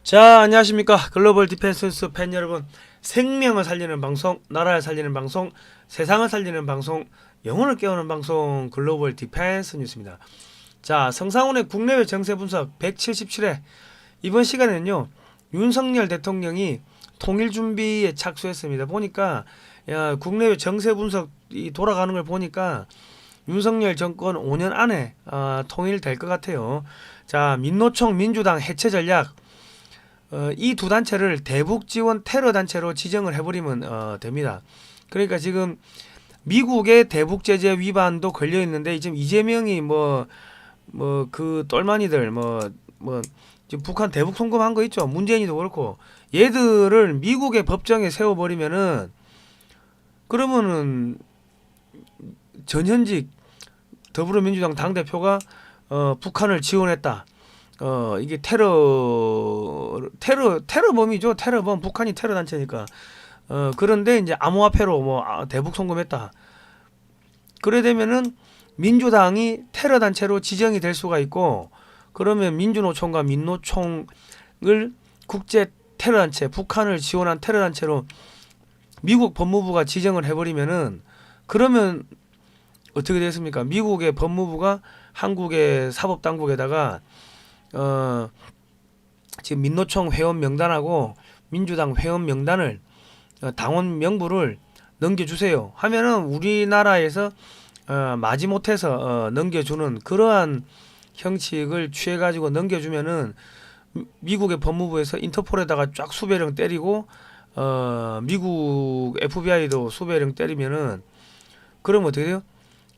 자, 안녕하십니까. 글로벌 디펜스 뉴스 팬 여러분. 생명을 살리는 방송, 나라를 살리는 방송, 세상을 살리는 방송, 영혼을 깨우는 방송, 글로벌 디펜스 뉴스입니다. 자, 성상훈의 국내외 정세 분석 177회. 이번 시간에는요, 윤석열 대통령이 통일 준비에 착수했습니다. 보니까, 국내외 정세 분석이 돌아가는 걸 보니까, 윤석열 정권 5년 안에 통일될 것 같아요. 자, 민노총 민주당 해체 전략. 이 두 단체를 대북 지원 테러 단체로 지정을 해버리면 됩니다. 그러니까 지금 미국의 대북 제재 위반도 걸려 있는데 지금 이재명이 그 똘마니들 지금 북한 대북 송금한 거 있죠. 문재인이도 그렇고 얘들을 미국의 법정에 세워버리면은 그러면은 전현직 더불어민주당 당 대표가 북한을 지원했다. 이게 테러범이죠. 테러범. 북한이 테러 단체니까. 그런데 이제 암호화폐로 대북 송금했다. 그래 되면은 민주당이 테러 단체로 지정이 될 수가 있고, 그러면 민주노총과 민노총을 국제 테러 단체, 북한을 지원한 테러 단체로 미국 법무부가 지정을 해버리면은, 그러면 어떻게 되겠습니까? 미국의 법무부가 한국의 사법당국에다가 지금 민노총 회원 명단하고 민주당 회원 명단을 당원 명부를 넘겨주세요 하면은 우리나라에서 마지못해서 넘겨주는 그러한 형식을 취해가지고 넘겨주면은 미국의 법무부에서 인터폴에다가 쫙 수배령 때리고 미국 FBI도 수배령 때리면은 그러면 어떻게 돼요?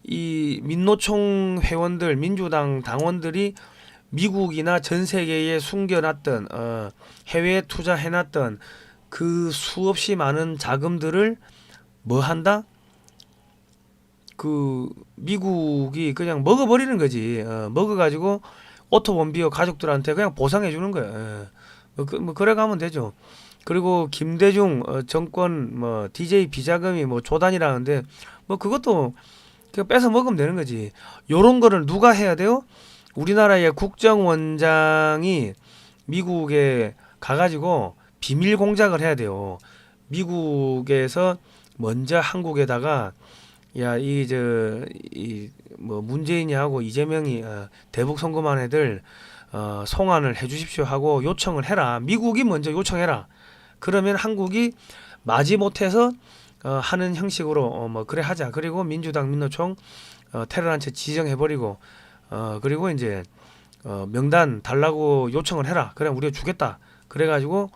이 민노총 회원들 민주당 당원들이 미국이나 전 세계에 숨겨놨던 해외에 투자해놨던 그 수없이 많은 자금들을 뭐 한다? 그 미국이 그냥 먹어버리는 거지. 먹어가지고 오토본비어 가족들한테 그냥 보상해 주는 거야. 그래 가면 되죠. 그리고 김대중 정권 DJ 비자금이 조단이라는데 그것도 그냥 뺏어 먹으면 되는 거지. 요런 거를 누가 해야 돼요? 우리나라의 국정원장이 미국에 가가지고 비밀 공작을 해야 돼요. 미국에서 먼저 한국에다가 문재인이하고 이재명이 대북 송금한 애들 송환을 해주십시오 하고 요청을 해라. 미국이 먼저 요청해라. 그러면 한국이 마지못해서 하는 형식으로 그래 하자. 그리고 민주당 민노총 테러단체 지정해버리고 그리고 이제 명단 달라고 요청을 해라. 그래 우리가 주겠다. 그래가지고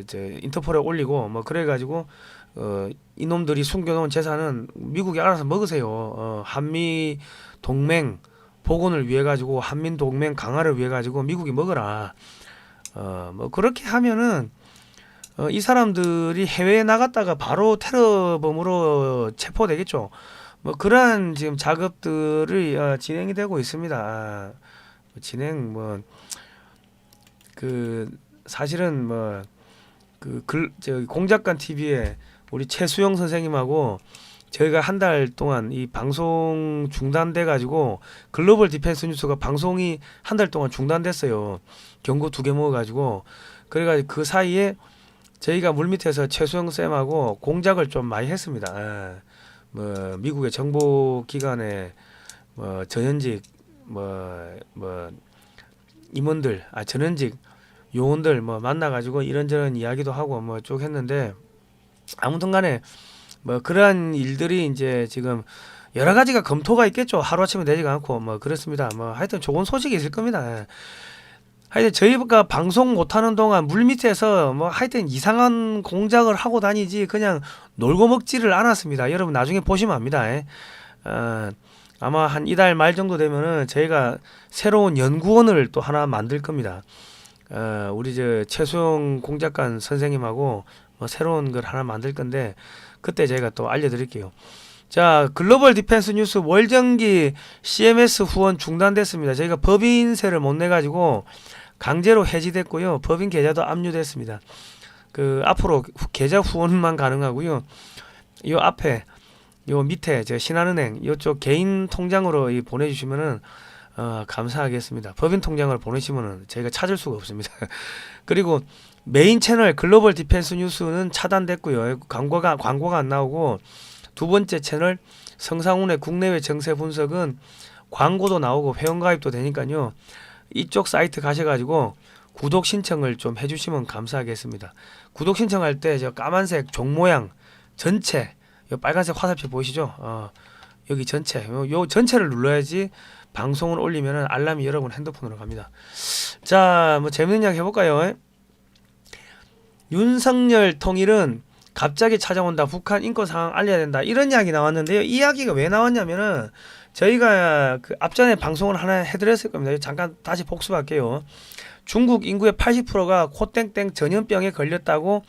이제 인터폴에 올리고 그래가지고 이놈들이 숨겨놓은 재산은 미국이 알아서 먹으세요. 한미 동맹 복원을 위해 가지고 한민 동맹 강화를 위해 가지고 미국이 먹어라. 그렇게 하면은 이 사람들이 해외에 나갔다가 바로 테러범으로 체포되겠죠. 그러한 지금 작업들이 진행이 되고 있습니다. 진행 사실은 공작관 TV에 우리 최수영 선생님하고 저희가 한 달 동안 이 방송 중단돼 가지고 글로벌 디펜스 뉴스가 방송이 한 달 동안 중단됐어요. 경고 2개 먹어 가지고 그래가지고 그 사이에 저희가 물밑에서 최수영 쌤하고 공작을 좀 많이 했습니다. 미국의 정보 기관의 전현직 임원들 전현직 요원들 만나가지고 이런저런 이야기도 하고 쭉 했는데 아무튼간에 그러한 일들이 이제 지금 여러 가지가 검토가 있겠죠. 하루아침에 되지가 않고 그렇습니다. 하여튼 좋은 소식이 있을 겁니다. 하여튼 저희가 방송 못하는 동안 물밑에서 하여튼 이상한 공작을 하고 다니지 그냥 놀고 먹지를 않았습니다. 여러분 나중에 보시면 압니다. 아마 한 이달 말 정도 되면은 저희가 새로운 연구원을 또 하나 만들 겁니다. 우리 최수영 공작관 선생님하고 새로운 걸 하나 만들 건데 그때 제가 또 알려드릴게요. 자, 글로벌 디펜스 뉴스 월정기 CMS 후원 중단됐습니다. 저희가 법인세를 못 내가지고 강제로 해지됐고요. 법인 계좌도 압류됐습니다. 앞으로 계좌 후원만 가능하고요. 요 앞에 요 밑에 신한은행 요쪽 개인 통장으로 보내주시면은 감사하겠습니다. 법인 통장을 보내시면은 저희가 찾을 수가 없습니다. 그리고 메인 채널 글로벌 디펜스 뉴스는 차단됐고요. 광고가 안 나오고, 두 번째 채널 성상훈의 국내외 정세 분석은 광고도 나오고 회원가입도 되니까요. 이쪽 사이트 가셔가지고 구독 신청을 좀 해주시면 감사하겠습니다. 구독 신청할 때 저 까만색 종 모양 전체, 요 빨간색 화살표 보이시죠? 여기 전체, 요 전체를 눌러야지 방송을 올리면은 알람이 여러분 핸드폰으로 갑니다. 자, 뭐 재밌는 이야기 해볼까요? 윤석열 통일은 갑자기 찾아온다. 북한 인권 상황 알려야 된다. 이런 이야기 나왔는데요. 이 이야기가 왜 나왔냐면은 저희가 그 앞전에 방송을 하나 해드렸을 겁니다. 잠깐 다시 복습할게요. 중국 인구의 80%가 코땡땡 전염병에 걸렸다고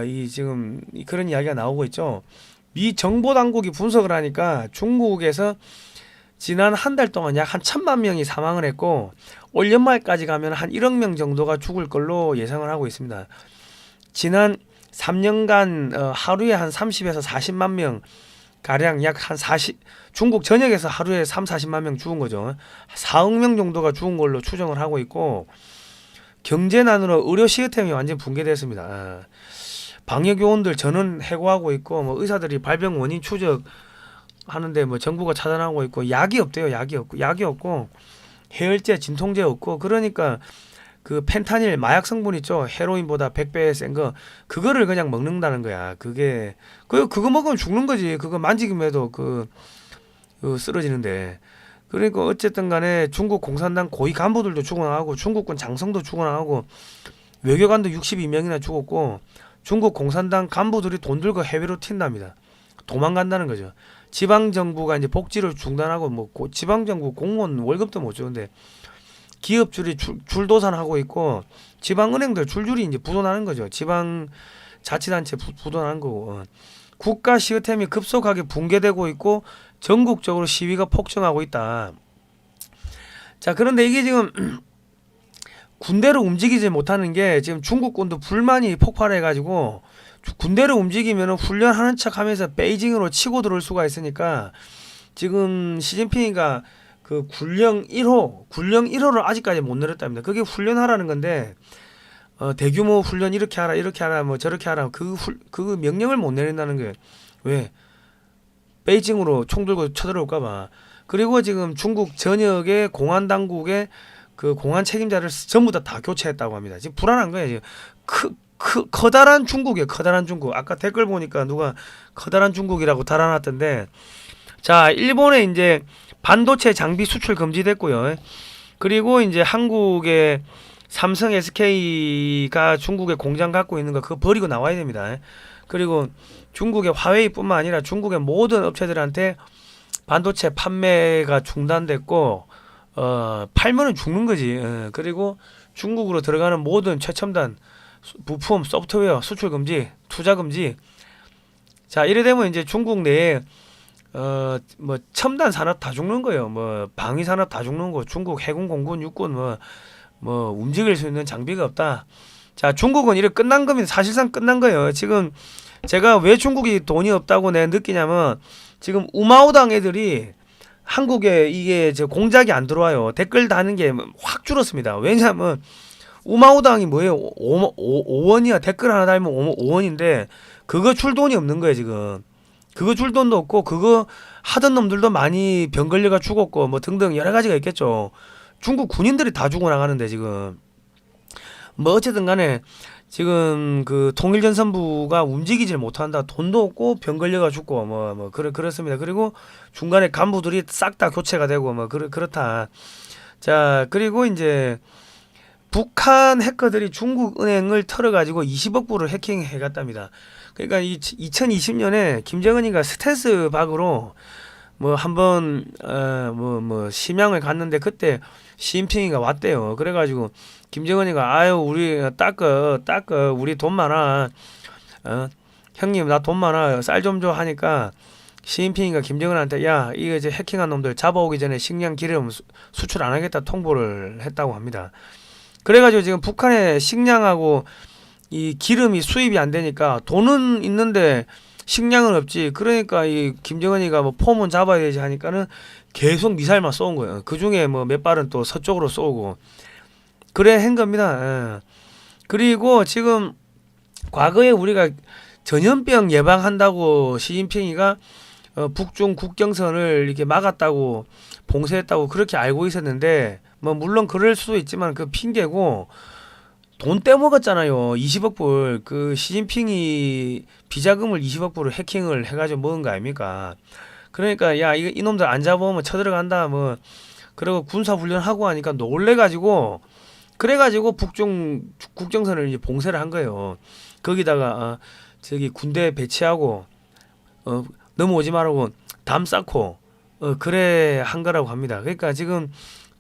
이 지금 그런 이야기가 나오고 있죠. 미 정보 당국이 분석을 하니까 중국에서 지난 한 달 동안 약 한 1,000만 명이 사망을 했고, 올 연말까지 가면 한 1억 명 정도가 죽을 걸로 예상을 하고 있습니다. 지난 3년간 하루에 한 30에서 40만 명 가량, 약 한 40, 중국 전역에서 하루에 3, 40만 명 죽은 거죠. 4억 명 정도가 죽은 걸로 추정을 하고 있고, 경제난으로 의료 시스템이 완전 붕괴됐습니다. 방역 요원들 전원 해고하고 있고, 뭐 의사들이 발병 원인 추적 하는데 뭐 정부가 차단하고 있고, 약이 없대요. 약이 없고 해열제, 진통제 없고, 그러니까 그 펜타닐 마약 성분 있죠. 헤로인보다 100배 센 거, 그거를 그냥 먹는다는 거야. 그거 먹으면 죽는 거지. 그거 만지기만 해도 그 쓰러지는데. 그러니까 어쨌든 간에 중국 공산당 고위 간부들도 죽어나가고, 중국군 장성도 죽어나가고, 외교관도 62명이나 죽었고, 중국 공산당 간부들이 돈 들고 해외로 튄답니다. 도망간다는 거죠. 지방정부가 이제 복지를 중단하고, 뭐 지방정부 공무원 월급도 못 주는데 기업줄이 줄도산하고 있고, 지방은행들 줄줄이 이제 부도나는 거죠. 지방자치단체 부도나는 거고, 국가 시스템이 급속하게 붕괴되고 있고 전국적으로 시위가 폭증하고 있다. 자, 그런데 이게 지금 군대를 움직이지 못하는 게, 지금 중국군도 불만이 폭발해가지고 군대를 움직이면 훈련하는 척하면서 베이징으로 치고 들어올 수가 있으니까, 지금 시진핑이가 그 군령 1호를 아직까지 못 내렸답니다. 그게 훈련하라는 건데, 대규모 훈련 이렇게 하라 뭐 저렇게 하라, 그 명령을 못 내린다는 게, 왜? 베이징으로 총 들고 쳐들어올까봐. 그리고 지금 중국 전역의 공안 당국의 그 공안 책임자를 전부 다 교체했다고 합니다. 지금 불안한 거예요. 지금 커다란 중국이에요. 커다란 중국. 아까 댓글 보니까 누가 커다란 중국이라고 달아놨던데, 자, 일본에 이제 반도체 장비 수출 금지됐고요. 그리고 이제 한국의 삼성 SK가 중국에 공장 갖고 있는 거 그거 버리고 나와야 됩니다. 그리고 중국의 화웨이뿐만 아니라 중국의 모든 업체들한테 반도체 판매가 중단됐고, 팔면은 죽는 거지. 그리고 중국으로 들어가는 모든 최첨단 부품, 소프트웨어 수출 금지, 투자 금지. 자, 이래 되면 이제 중국 내에 뭐 첨단 산업 다 죽는 거예요. 뭐 방위 산업 다 죽는 거. 중국 해군, 공군, 육군 뭐 움직일 수 있는 장비가 없다. 자, 중국은 이래 끝난 겁니다. 사실상 끝난 거예요. 지금 제가 왜 중국이 돈이 없다고 내가 느끼냐면, 지금 우마오당 애들이 한국에 이게 공작이 안 들어와요. 댓글 다는 게 확 줄었습니다. 왜냐하면 우마오당이 뭐예요? 5원이야. 댓글 하나 달면 5원인데 그거 줄 돈이 없는 거예요. 지금 그거 줄 돈도 없고, 그거 하던 놈들도 많이 병 걸려가 죽었고 뭐 등등 여러 가지가 있겠죠. 중국 군인들이 다 죽어나가는데, 지금 뭐 어쨌든 간에 지금 그 통일전선부가 움직이질 못한다. 돈도 없고 병 걸려가 죽고 그렇습니다. 그리고 중간에 간부들이 싹 다 교체가 되고 그렇다. 자, 그리고 이제 북한 해커들이 중국 은행을 털어가지고 20억 불을 해킹해 갔답니다. 그러니까 2020년에 김정은이가 스텔스 박으로 뭐 한번 심양을 갔는데, 그때 시진핑이가 왔대요. 그래가지고 김정은이가 아유 우리 닦어 우리 돈 많아, 형님 나 돈 많아 쌀 좀 줘 하니까, 시진핑이가 김정은한테 야 이거 이제 해킹한 놈들 잡아오기 전에 식량 기름 수출 안 하겠다 통보를 했다고 합니다. 그래가지고 지금 북한의 식량하고 이 기름이 수입이 안 되니까 돈은 있는데 식량은 없지. 그러니까 이 김정은이가 뭐 폼은 잡아야 되지 하니까는 계속 미사일만 쏘은 거예요. 그 중에 뭐 몇 발은 또 서쪽으로 쏘고 그래 한 겁니다. 예. 그리고 지금 과거에 우리가 전염병 예방한다고 시진핑이가 북중 국경선을 이렇게 막았다고 봉쇄했다고 그렇게 알고 있었는데 뭐 물론 그럴 수도 있지만 그 핑계고 돈 떼먹었잖아요. 20억 불. 그 시진핑이 비자금을 20억 불을 해킹을 해가지고 먹은 거 아닙니까? 그러니까 야 이거 이놈들 안 잡아오면 쳐들어간다 뭐 그리고 군사훈련하고 하니까 놀래가지고 그래가지고 북중 국경선을 이제 봉쇄를 한 거예요. 거기다가 저기 군대 배치하고 넘어오지 말라고 담 쌓고 그래 한 거라고 합니다. 그러니까 지금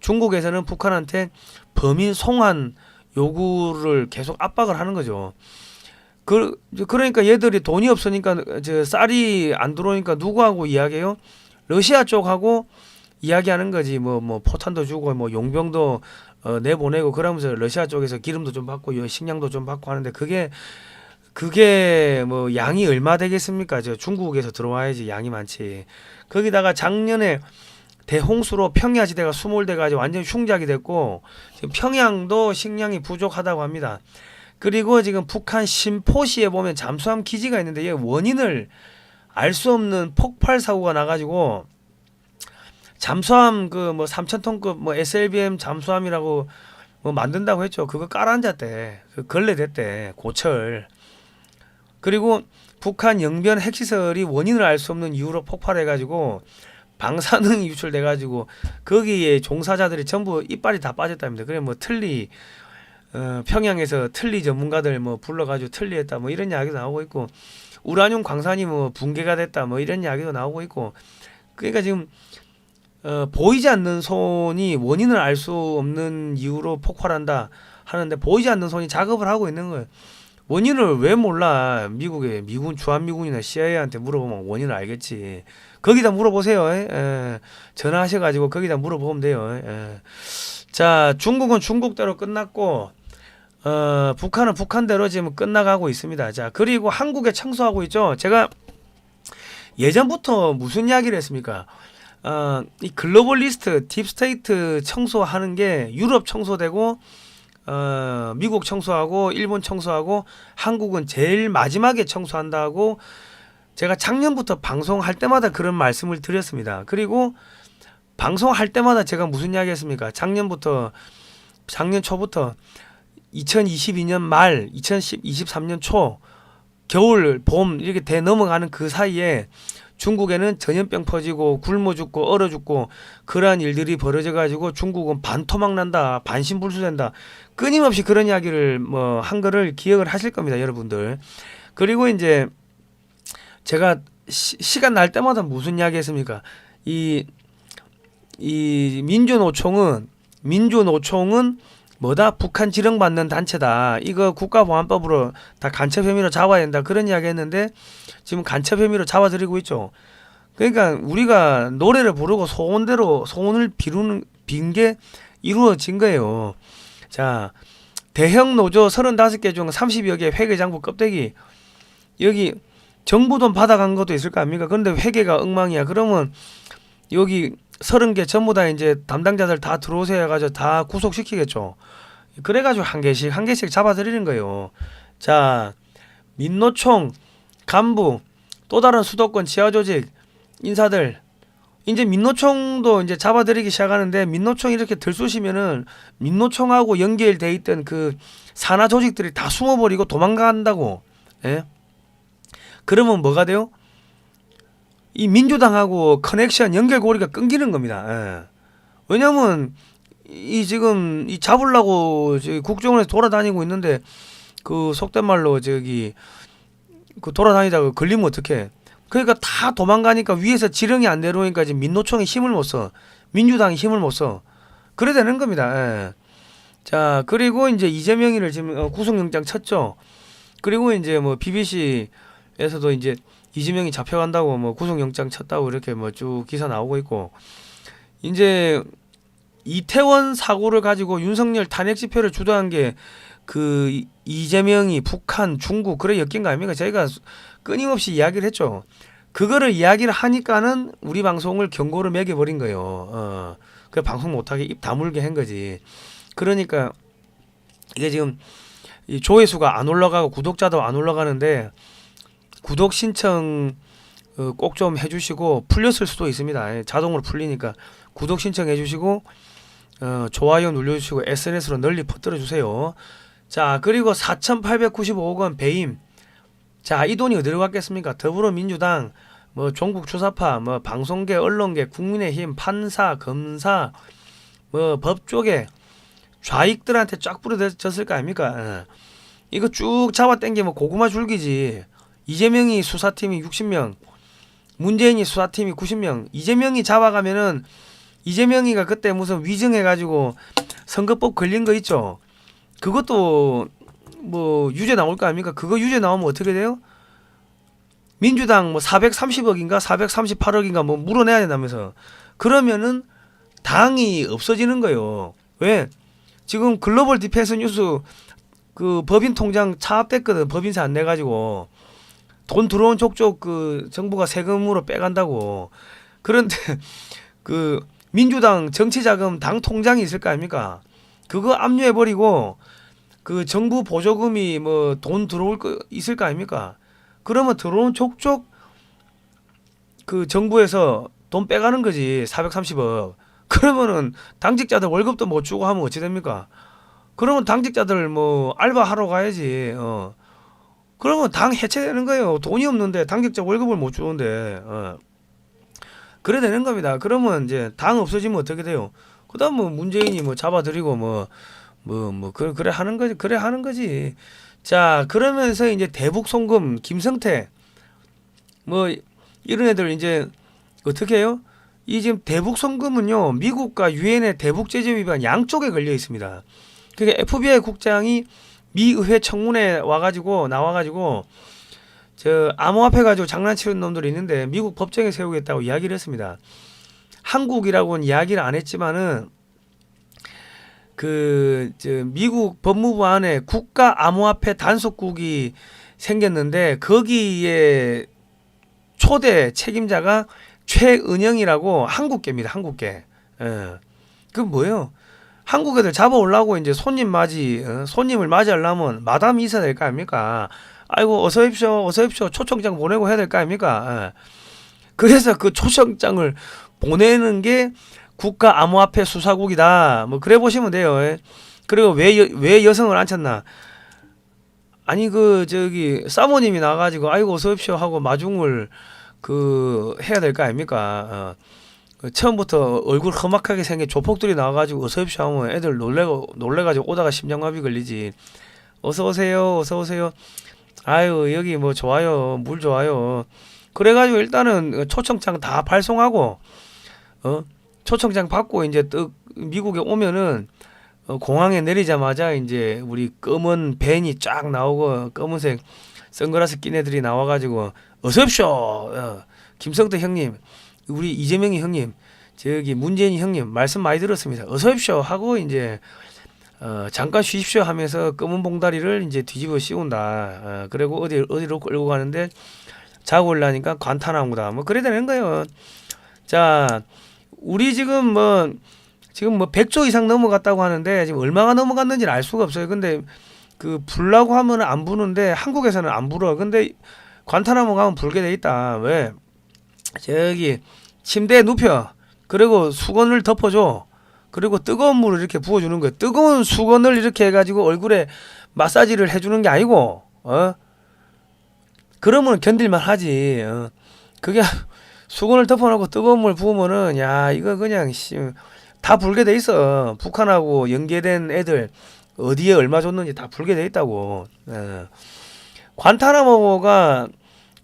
중국에서는 북한한테 범인 송환 요구를 계속 압박을 하는 거죠. 그러니까 얘들이 돈이 없으니까 저 쌀이 안 들어오니까 누구하고 이야기해요? 러시아 쪽하고 이야기하는 거지. 뭐 포탄도 주고 뭐 용병도 내보내고 그러면서 러시아 쪽에서 기름도 좀 받고 식량도 좀 받고 하는데 그게 뭐 양이 얼마 되겠습니까? 저 중국에서 들어와야지 양이 많지. 거기다가 작년에 대홍수로 평야지대가 수몰돼가지고 완전 흉작이 됐고 지금 평양도 식량이 부족하다고 합니다. 그리고 지금 북한 신포시에 보면 잠수함 기지가 있는데 이 원인을 알 수 없는 폭발 사고가 나가지고 잠수함 그 뭐 3,000톤급 뭐 SLBM 잠수함이라고 뭐 만든다고 했죠. 그거 깔아앉았대. 그 걸레댔대. 고철. 그리고 북한 영변 핵시설이 원인을 알 수 없는 이유로 폭발해가지고 방사능이 유출돼가지고 거기에 종사자들이 전부 이빨이 다 빠졌답니다. 그래 뭐 틀니 평양에서 틀니 전문가들 뭐 불러가지고 틀니했다 뭐 이런 이야기도 나오고 있고 우라늄 광산이 뭐 붕괴가 됐다 뭐 이런 이야기도 나오고 있고 그러니까 지금 보이지 않는 손이 원인을 알 수 없는 이유로 폭발한다 하는데 보이지 않는 손이 작업을 하고 있는 거예요. 원인을 왜 몰라? 미국의 미군 주한미군이나 CIA한테 물어보면 원인을 알겠지. 거기다 물어보세요. 전화하셔가지고 거기다 물어보면 돼요. 자, 중국은 중국대로 끝났고 북한은 북한대로 지금 끝나가고 있습니다. 자, 그리고 한국에 청소하고 있죠. 제가 예전부터 무슨 이야기를 했습니까? 이 글로벌리스트 딥스테이트 청소하는 게 유럽 청소되고 미국 청소하고 일본 청소하고 한국은 제일 마지막에 청소한다고 제가 작년부터 방송할 때마다 그런 말씀을 드렸습니다. 그리고 방송할 때마다 제가 무슨 이야기 했습니까? 작년 초부터 2022년 말 2023년 초 겨울 봄 이렇게 돼 넘어가는 그 사이에 중국에는 전염병 퍼지고 굶어 죽고 얼어 죽고 그러한 일들이 벌어져 가지고 중국은 반토막 난다 반신불수된다 끊임없이 그런 이야기를 뭐 한 거를 기억을 하실 겁니다 여러분들. 그리고 이제 제가 시간 날 때마다 무슨 이야기 했습니까? 이 민주노총은 뭐다? 북한 지령받는 단체다. 이거 국가보안법으로 다 간첩 혐의로 잡아야 된다. 그런 이야기 했는데 지금 간첩 혐의로 잡아들이고 있죠. 그러니까 우리가 노래를 부르고 소원을 빈 게 이루어진 거예요. 자, 대형 노조 35개 중 30여 개 회계장부 껍데기 여기 정부 돈 받아간 것도 있을 거 아닙니까? 그런데 회계가 엉망이야. 그러면 여기 30개 전부 다 이제 담당자들 다 들어오세요 해가지고 다 구속시키겠죠. 그래가지고 한 개씩 잡아들이는 거예요. 자, 민노총 간부 또 다른 수도권 지하조직 인사들 이제 민노총도 이제 잡아들이기 시작하는데 민노총 이렇게 들쑤시면은 민노총하고 연결돼 있던 그 산하 조직들이 다 숨어버리고 도망간다고. 예? 그러면 뭐가 돼요? 이 민주당하고 커넥션 연결고리가 끊기는 겁니다. 예. 왜냐면 지금 잡으려고 국정원에서 돌아다니고 있는데 그 속된 말로 그 돌아다니다가 걸리면 어떡해? 그러니까 다 도망가니까 위에서 지령이 안 내려오니까 지금 민노총이 힘을 못 써. 민주당이 힘을 못 써. 그래 되는 겁니다. 예. 자, 그리고 이제 이재명이를 지금 구속영장 쳤죠. 그리고 이제 뭐 BBC에서도 이제 이재명이 잡혀간다고 뭐 구속영장 쳤다고 이렇게 뭐 쭉 기사 나오고 있고 이제 이태원 사고를 가지고 윤석열 탄핵 집회를 주도한 게 그 이재명이 북한, 중국 그래 엮인 거 아닙니까? 저희가 끊임없이 이야기를 했죠. 그거를 이야기를 하니까는 우리 방송을 경고를 매겨버린 거예요. 그 방송 못하게 입 다물게 한 거지. 그러니까 이게 지금 이 조회수가 안 올라가고 구독자도 안 올라가는데 구독 신청 꼭 좀 해주시고, 풀렸을 수도 있습니다. 자동으로 풀리니까 구독 신청 해주시고, 좋아요 눌러주시고 SNS로 널리 퍼뜨려 주세요. 자, 그리고 4,895억 원 배임. 자, 이 돈이 어디로 갔겠습니까? 더불어민주당, 뭐 종북 주사파, 뭐 방송계, 언론계, 국민의힘, 판사, 검사, 뭐 법조계 좌익들한테 쫙 뿌려졌을 거 아닙니까? 이거 쭉 잡아 당기면 고구마 줄기지. 이재명이 수사팀이 60명, 문재인이 수사팀이 90명. 이재명이 잡아가면은, 이재명이가 그때 무슨 위증해가지고 선거법 걸린 거 있죠. 그것도 뭐 유죄 나올 거 아닙니까? 그거 유죄 나오면 어떻게 돼요? 민주당 뭐 430억인가 438억인가 뭐 물어내야 된다면서. 그러면은 당이 없어지는 거예요. 왜? 지금 글로벌 디펜스 뉴스 그 법인 통장 차압됐거든. 법인세 안 내가지고 돈 들어온 족족 그 정부가 세금으로 빼간다고. 그런데 그 민주당 정치자금 당 통장이 있을 거 아닙니까? 그거 압류해버리고 그 정부 보조금이 뭐 돈 들어올 거 있을 거 아닙니까? 그러면 들어온 족족 그 정부에서 돈 빼가는 거지. 430억. 그러면은 당직자들 월급도 못 주고 하면 어찌 됩니까? 그러면 당직자들 뭐 알바하러 가야지. 그러면 당 해체되는 거예요. 돈이 없는데 당직자 월급을 못 주는데. 그래 되는 겁니다. 그러면 이제 당 없어지면 어떻게 돼요? 그다음 뭐 문재인이 뭐 잡아들이고 그래 하는 거지. 그래 하는 거지. 자, 그러면서 이제 대북 송금 김성태 뭐 이런 애들 이제 어떻게 해요? 이 지금 대북 송금은요, 미국과 유엔의 대북 제재 위반 양쪽에 걸려 있습니다. 그러니까 FBI 국장이 미 의회 청문회 나와가지고 저 암호화폐 가지고 장난치는 놈들이 있는데 미국 법정에 세우겠다고 이야기를 했습니다. 한국이라고는 이야기를 안 했지만은 미국 법무부 안에 국가 암호화폐 단속국이 생겼는데 거기에 초대 책임자가 최은영이라고 한국계입니다. 한국계. 그 뭐예요? 한국 애들 잡아오려고 이제 손님을 맞이하려면 마담이 있어야 될 거 아닙니까? 아이고 어서 오십시오 초청장 보내고 해야 될 거 아닙니까? 그래서 그 초청장을 보내는 게 국가 암호화폐 수사국이다. 뭐 그래 보시면 돼요. 그리고 왜 여성을 안 찾나? 아니 사모님이 나가지고 아이고 어서 오십시오 하고 마중을 해야 될 거 아닙니까? 처음부터 얼굴 험악하게 생긴 조폭들이 나와가지고 어서 오십시오 하면 애들 놀래가지고 오다가 심장마비 걸리지. 어서 오세요. 아유 여기 뭐 좋아요, 물 좋아요. 그래가지고 일단은 초청장 다 발송하고 초청장 받고 이제 미국에 오면은 공항에 내리자마자 이제 우리 검은 밴이 쫙 나오고 검은색 선글라스 낀 애들이 나와가지고 어서 오십시오. 김성태 형님, 우리 이재명이 형님, 저기 문재인 형님 말씀 많이 들었습니다. 어서 오십시오 하고 이제 잠깐 쉬십시오 하면서 검은 봉다리를 이제 뒤집어 씌운다. 그리고 어디로 끌고 가는데 자고 올라니까 관타나무다. 뭐 그래 되는 거예요. 자, 우리 지금 100조 이상 넘어갔다고 하는데 지금 얼마가 넘어갔는지는 알 수가 없어요. 근데 불라고 하면 안 부는데 한국에서는 안 불어. 근데 관타나무 가면 불게 돼 있다. 왜? 저기 침대에 눕혀. 그리고 수건을 덮어줘. 그리고 뜨거운 물을 이렇게 부어주는 거야. 뜨거운 수건을 이렇게 해가지고 얼굴에 마사지를 해주는 게 아니고, 그러면 견딜만 하지. 그게 수건을 덮어놓고 뜨거운 물 부으면은, 야, 이거 그냥, 다 불게 돼 있어. 북한하고 연계된 애들, 어디에 얼마 줬는지 다 불게 돼 있다고. 관타나모가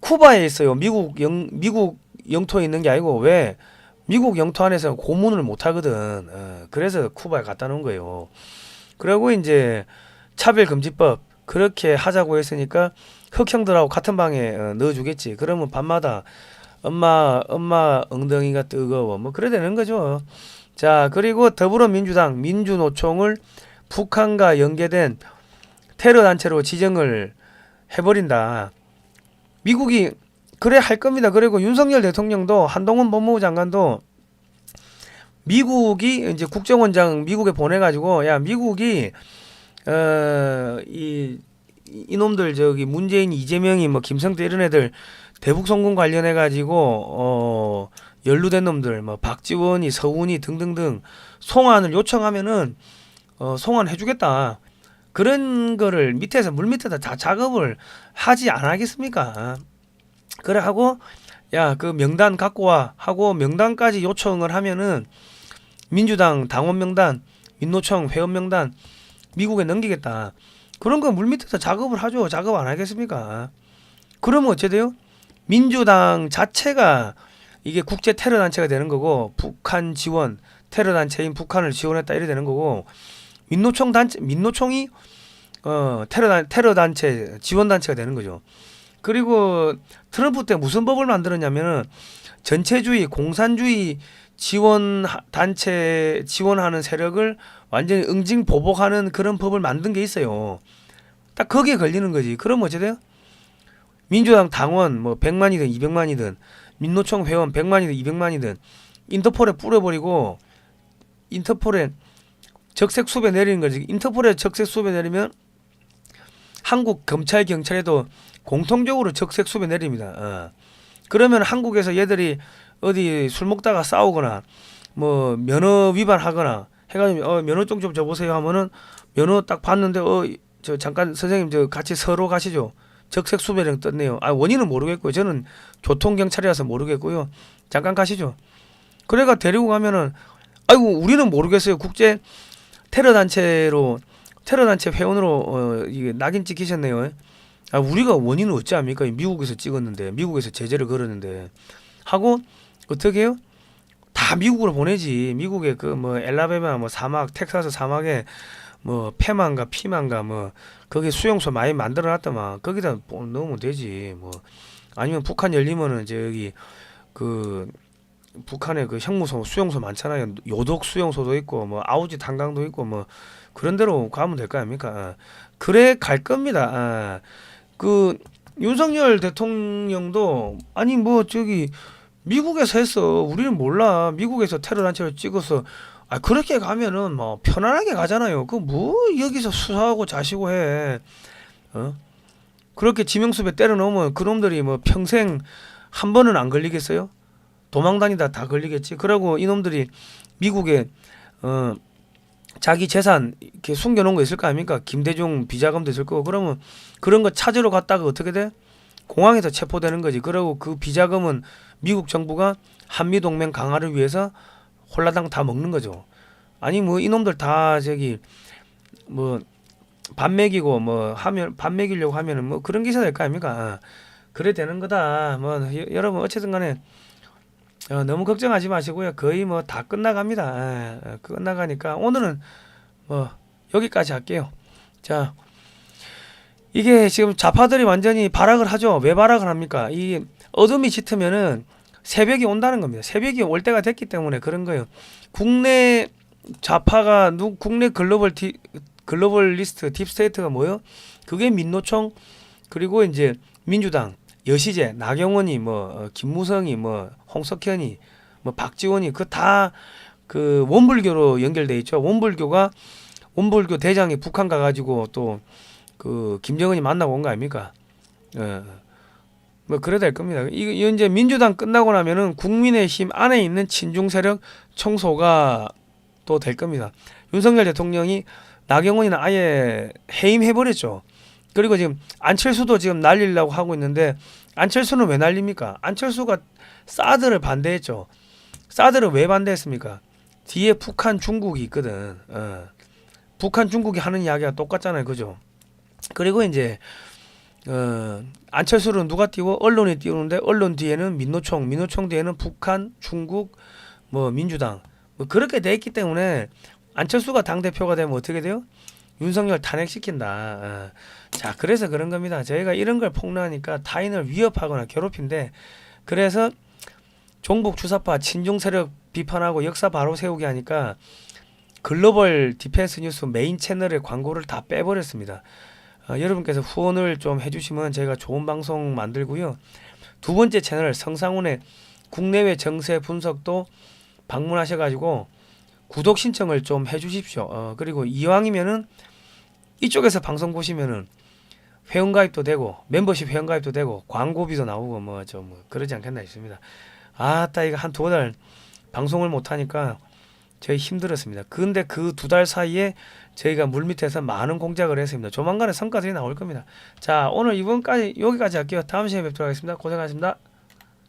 쿠바에 있어요. 미국 영토에 있는 게 아니고, 왜? 미국 영토 안에서 고문을 못 하거든. 그래서 쿠바에 갖다 놓은 거예요. 그리고 이제 차별금지법 그렇게 하자고 했으니까 흑형들하고 같은 방에 넣어주겠지. 그러면 밤마다 엄마 엉덩이가 뜨거워. 뭐 그래 되는 거죠. 자, 그리고 더불어민주당 민주노총을 북한과 연계된 테러 단체로 지정을 해버린다. 미국이 그래 할 겁니다. 그리고 윤석열 대통령도 한동훈 법무부 장관도 미국이 이제 국정원장 미국에 보내가지고 야 미국이 이놈들 저기 문재인 이재명이 뭐 김성태 이런 애들 대북 송금 관련해 가지고 연루된 놈들 뭐 박지원이 서훈이 등등등 송환을 요청하면은 송환해주겠다. 그런 거를 밑에서 물 밑에다 다 작업을 하지 않겠습니까? 그래 하고 야 그 명단 갖고 와 하고 명단까지 요청을 하면은 민주당 당원 명단, 민노총 회원 명단 미국에 넘기겠다. 그런 거 물 밑에서 작업을 하죠. 작업 안 하겠습니까? 그러면 어째 돼요? 민주당 자체가 이게 국제 테러 단체가 되는 거고 북한 지원 테러 단체인 북한을 지원했다 이래 되는 거고 민노총이 테러 단체 지원 단체가 되는 거죠. 그리고 트럼프 때 무슨 법을 만들었냐면은 전체주의 공산주의 지원 단체 지원하는 세력을 완전히 응징 보복하는 그런 법을 만든 게 있어요. 딱 거기에 걸리는 거지. 그럼 어째 돼요? 민주당 당원 뭐 100만이든 200만이든 민노총 회원 100만이든 200만이든 인터폴에 뿌려버리고 인터폴에 적색 수배 내리는 거지. 인터폴에 적색 수배 내리면 한국 검찰 경찰에도 공통적으로 적색 수배 내립니다. 그러면 한국에서 얘들이 어디 술 먹다가 싸우거나 뭐 면허 위반하거나 해가지고 면허증 좀 줘보세요 하면은 면허 딱 봤는데 저 잠깐 선생님 저 같이 서로 가시죠. 적색 수배령 떴네요. 원인은 모르겠고요. 저는 교통경찰이라서 모르겠고요. 잠깐 가시죠. 그래가 데리고 가면은 아이고 우리는 모르겠어요. 국제 테러 단체 회원으로 이게 낙인 찍히셨네요. 우리가 원인을 어찌 합니까? 미국에서 찍었는데 미국에서 제재를 걸었는데 하고 어떻게 해요? 다 미국으로 보내지. 미국에 그 뭐 엘라베마 뭐 사막 텍사스 사막에 뭐 폐만가 피만가 뭐 거기 수용소 많이 만들어 놨더만 거기다 넣으면 되지. 뭐 아니면 북한 열리면은 저기 그 북한에 그 형무소 수용소 많잖아요. 요독 수용소도 있고 뭐 아우지 탄강도 있고 뭐 그런 데로 가면 될 거 아닙니까? 그래 갈 겁니다. 그 윤석열 대통령도 아니 뭐 저기 미국에서 했어. 우리는 몰라. 미국에서 테러 단체를 찍어서 그렇게 가면은 뭐 편안하게 가잖아요. 그 뭐 여기서 수사하고 자시고 해. 그렇게 지명수배 때려 넣으면 그놈들이 뭐 평생 한 번은 안 걸리겠어요? 도망 다니다 다 걸리겠지. 그러고 이놈들이 미국에 자기 재산 이렇게 숨겨놓은 거 있을 거 아닙니까? 김대중 비자금도 있을 거고. 그러면 그런 거 찾으러 갔다가 어떻게 돼? 공항에서 체포되는 거지. 그리고 그 비자금은 미국 정부가 한미동맹 강화를 위해서 홀라당 다 먹는 거죠. 아니 뭐 이놈들 다 저기 뭐 밥 먹이고 뭐 하면 밥 먹이려고 하면은 뭐 그런 기사 될 거 아닙니까? 그래 되는 거다. 뭐 여러분 어쨌든 간에 너무 걱정하지 마시고요. 거의 뭐 다 끝나갑니다. 끝나가니까 오늘은 뭐 여기까지 할게요. 자, 이게 지금 좌파들이 완전히 발악을 하죠. 왜 발악을 합니까? 이 어둠이 짙으면은 새벽이 온다는 겁니다. 새벽이 올 때가 됐기 때문에 그런 거예요. 국내 좌파가 국내 글로벌리스트 딥스테이트가 뭐요? 그게 민노총 그리고 이제 민주당 여시제 나경원이 뭐 김무성이 뭐 홍석현이 뭐 박지원이 그 다 그 원불교로 연결돼 있죠. 원불교 대장이 북한 가가지고 또 그 김정은이 만나고 온 거 아닙니까? 뭐 그래 될 겁니다. 이거 이제 민주당 끝나고 나면은 국민의힘 안에 있는 친중 세력 청소가 또 될 겁니다. 윤석열 대통령이 나경원이는 아예 해임해 버렸죠. 그리고 지금 안철수도 지금 날리려고 하고 있는데 안철수는 왜 날립니까? 안철수가 사드를 반대했죠. 사드를 왜 반대했습니까? 뒤에 북한 중국이 있거든. 북한 중국이 하는 이야기가 똑같잖아요. 그죠? 그리고 이제 안철수를 누가 띄워? 언론이 띄우는데 언론 뒤에는 민노총 뒤에는 북한, 중국, 뭐 민주당 뭐 그렇게 돼 있기 때문에 안철수가 당대표가 되면 어떻게 돼요? 윤석열 탄핵시킨다. 자, 그래서 그런 겁니다. 저희가 이런 걸 폭로하니까 타인을 위협하거나 괴롭힌데 그래서 종북 주사파 친중 세력 비판하고 역사 바로 세우기 하니까 글로벌 디펜스 뉴스 메인 채널의 광고를 다 빼버렸습니다. 여러분께서 후원을 좀 해주시면 제가 좋은 방송 만들고요. 두 번째 채널 성상훈의 국내외 정세 분석도 방문하셔가지고 구독 신청을 좀 해주십시오. 그리고 이왕이면은 이쪽에서 방송 보시면은 회원가입도 되고 멤버십 회원가입도 되고 광고비도 나오고 뭐 좀 그러지 않겠나 싶습니다. 아따 이거 한 2달 방송을 못하니까 저희 힘들었습니다. 근데 그 2달 사이에 저희가 물밑에서 많은 공작을 했습니다. 조만간에 성과들이 나올 겁니다. 자 오늘 이번까지 여기까지 할게요. 다음 시간에 뵙도록 하겠습니다. 고생하셨습니다.